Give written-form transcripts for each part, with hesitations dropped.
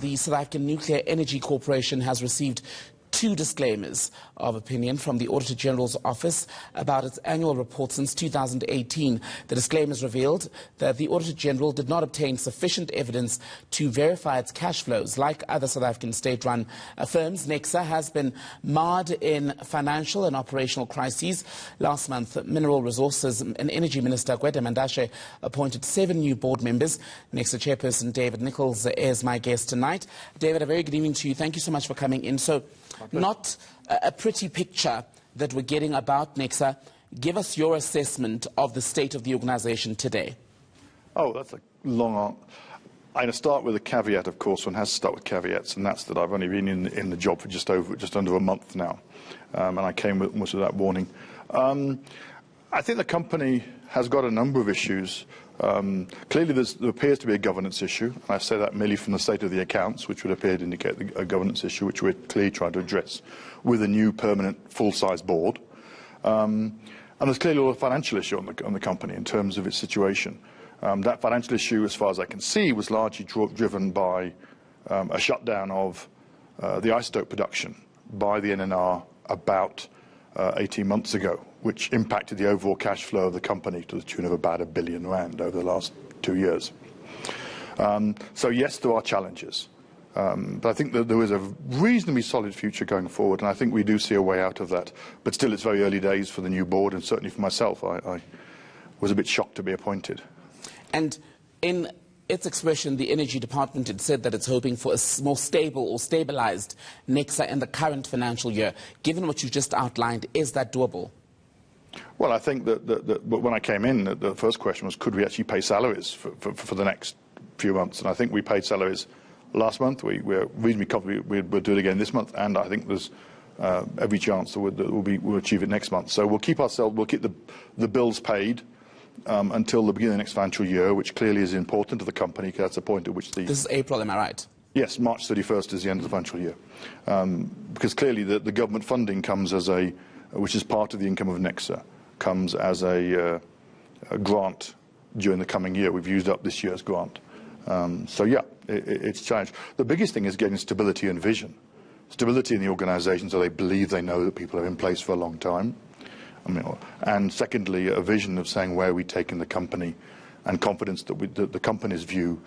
The South African Nuclear Energy Corporation has received two disclaimers of opinion from the Auditor General's Office about its annual report since 2018. The disclaimers revealed that the Auditor General did not obtain sufficient evidence to verify its cash flows. Like other South African state-run firms, Necsa has been marred in financial and operational crises. Last month, Mineral Resources and Energy Minister David Nicholls appointed 7 new board members. Necsa chairperson David Nicholls is my guest tonight. David, a very good evening to you. Thank you so much for coming in. So, not a pretty picture that we're getting about Necsa. Give us your assessment of the state of the organisation today. Oh, that's a long answer. I'm going to start with a caveat, of course. One has to start with caveats, and that's that I've only been in the job for just under a month now, and I came with almost without warning. I think the company has got a number of issues. Clearly, there appears to be a governance issue. And I say that merely from the state of the accounts, which would appear to indicate a governance issue, which we're clearly trying to address with a new permanent full-size board. And there's clearly a lot of financial issue on the company in terms of its situation. That financial issue, as far as I can see, was largely driven by a shutdown of the isotope production by the NNR about 18 months ago, which impacted the overall cash flow of the company to the tune of about R1 billion over the last 2 years. So yes, there are challenges. But I think that there is a reasonably solid future going forward, and I think we do see a way out of that. But still, it's very early days for the new board, and certainly for myself, I was a bit shocked to be appointed. And in its expression, the Energy Department had said that it's hoping for a more stable or stabilised Necsa in the current financial year. Given what you just outlined, is that doable? Well, I think that when I came in, the first question was, could we actually pay salaries for the next few months? And I think we paid salaries last month. We're reasonably confident we'll do it again this month, and I think there's every chance that we'll achieve it next month. So we'll keep the bills paid until the beginning of the next financial year, which clearly is important to the company, because that's the point at which the... This is April, am I right? Yes, March 31st is the end of the financial year. Because clearly the government funding comes as which is part of the income of Necsa, comes as a grant during the coming year. We've used up this year's grant. So yeah, it's challenged. The biggest thing is getting stability and vision. Stability in the organisation, so they believe they know that people are in place for a long time. And secondly, a vision of saying where we're taking the company, and confidence that the company's view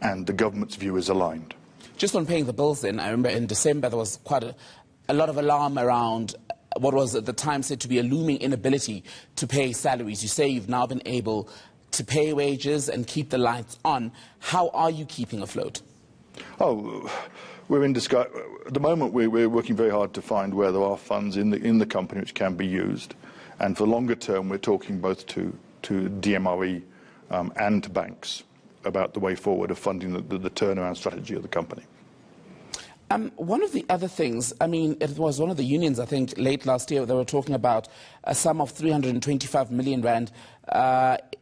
and the government's view is aligned. Just on paying the bills then, I remember in December there was quite a lot of alarm around what was at the time said to be a looming inability to pay salaries. You say you've now been able to pay wages and keep the lights on. How are you keeping afloat? Oh, we're in discussion. At the moment, we're working very hard to find where there are funds in the company which can be used. And for longer term, we're talking both to DMRE and to banks about the way forward of funding the turnaround strategy of the company. One of the other things, I mean, it was one of the unions, I think, late last year, they were talking about a sum of 325 million rand.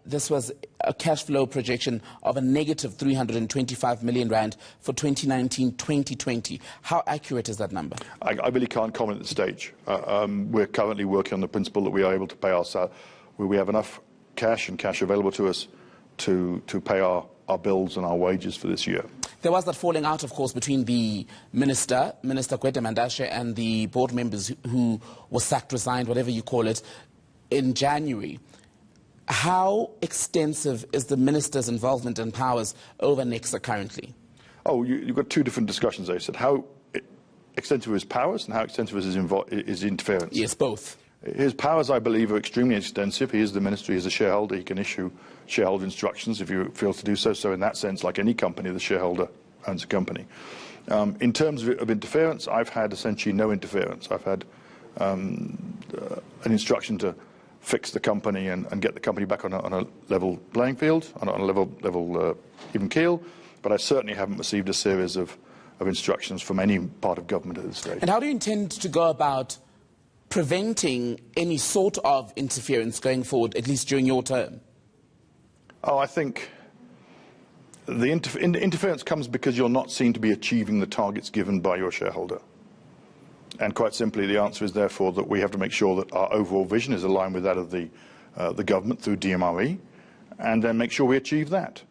This was a cash flow projection of a negative 325 million rand for 2019-2020. How accurate is that number? I really can't comment at this stage. We're currently working on the principle that we are able to pay we have enough cash and cash available to us to pay our bills and our wages for this year. There was that falling out, of course, between the Minister David Nicholls, and the board members who were sacked, resigned, whatever you call it, in January. How extensive is the Minister's involvement and powers over Necsa currently? Oh, you've got two different discussions there. You said how extensive are his powers and how extensive is his interference? Yes, both. His powers, I believe, are extremely extensive. He is the minister, he is a shareholder, he can issue shareholder instructions if he feels to do so. So in that sense, like any company, the shareholder owns a company. In terms of interference, I've had essentially no interference. I've had an instruction to fix the company and get the company back on a level playing field, on a level even keel, but I certainly haven't received a series of instructions from any part of government at this stage. And how do you intend to go about preventing any sort of interference going forward, at least during your term? Oh, I think the interference comes because you're not seen to be achieving the targets given by your shareholder. And quite simply, the answer is therefore that we have to make sure that our overall vision is aligned with that of the government through DMRE, and then make sure we achieve that.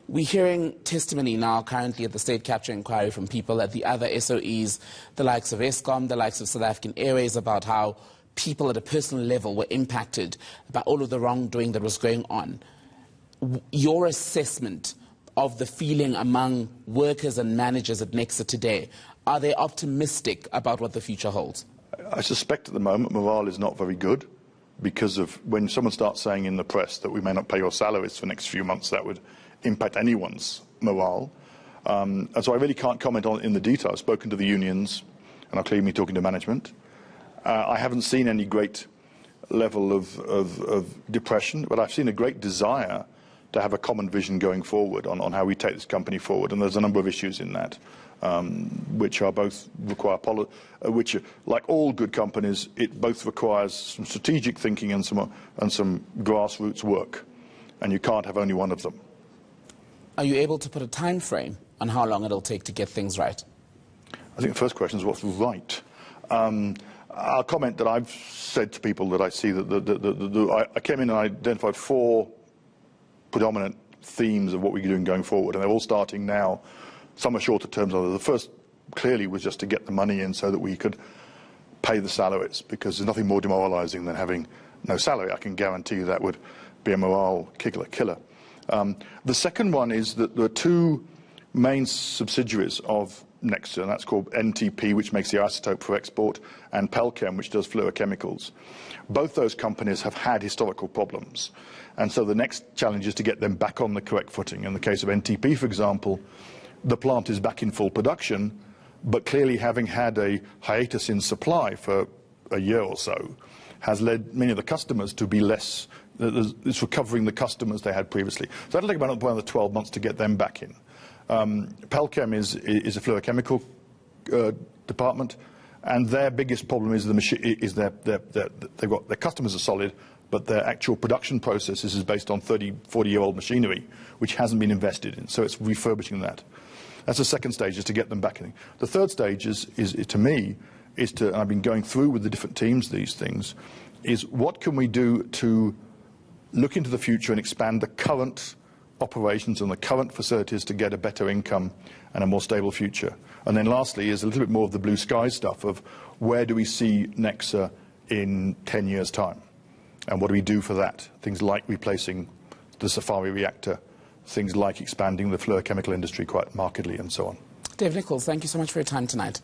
We're hearing testimony now currently at the state capture inquiry from people at the other SOEs, the likes of Eskom, the likes of South African Airways, about how people at a personal level were impacted by all of the wrongdoing that was going on. Your assessment of the feeling among workers and managers at Necsa today, are they optimistic about what the future holds? I suspect at the moment morale is not very good, because of when someone starts saying in the press that we may not pay your salaries for the next few months, that would impact anyone's morale. And so I really can't comment on it in the detail. I've spoken to the unions, and I'll clearly be talking to management. I haven't seen any great level of depression, but I've seen a great desire to have a common vision going forward on how we take this company forward. And there's a number of issues in that, which are both require which, like all good companies, it both requires some strategic thinking and some grassroots work, and you can't have only one of them. Are you able to put a time frame on how long it'll take to get things right? I think the first question is what's right. I'll comment that I've said to people that I see that I came in and I identified 4 predominant themes of what we're doing going forward, and they're all starting now. Some are shorter terms than others. The first clearly was just to get the money in so that we could pay the salaries, because there's nothing more demoralising than having no salary. I can guarantee you that would be a morale killer. The second one is that there are 2 main subsidiaries of Necsa, and that's called NTP, which makes the isotope for export, and Pelchem, which does fluorochemicals. Both those companies have had historical problems, and so the next challenge is to get them back on the correct footing. In the case of NTP, for example, the plant is back in full production, but clearly having had a hiatus in supply for a year or so has led many of the customers to be less, it's recovering the customers they had previously. So that'll take about another 12 months to get them back in. Pelchem is a fluorochemical department, and their biggest problem is their customers are solid, but their actual production processes is based on 30, 40-year-old machinery, which hasn't been invested in. So it's refurbishing that. That's the second stage, is to get them back in. The third stage is to me, and I've been going through with the different teams these things, is what can we do to look into the future and expand the current operations and the current facilities to get a better income and a more stable future. And then lastly is a little bit more of the blue sky stuff of where do we see Necsa in 10 years' time, and what do we do for that? Things like replacing the Safari reactor, things like expanding the fluorochemical industry quite markedly, and so on. David Nicholls, thank you so much for your time tonight.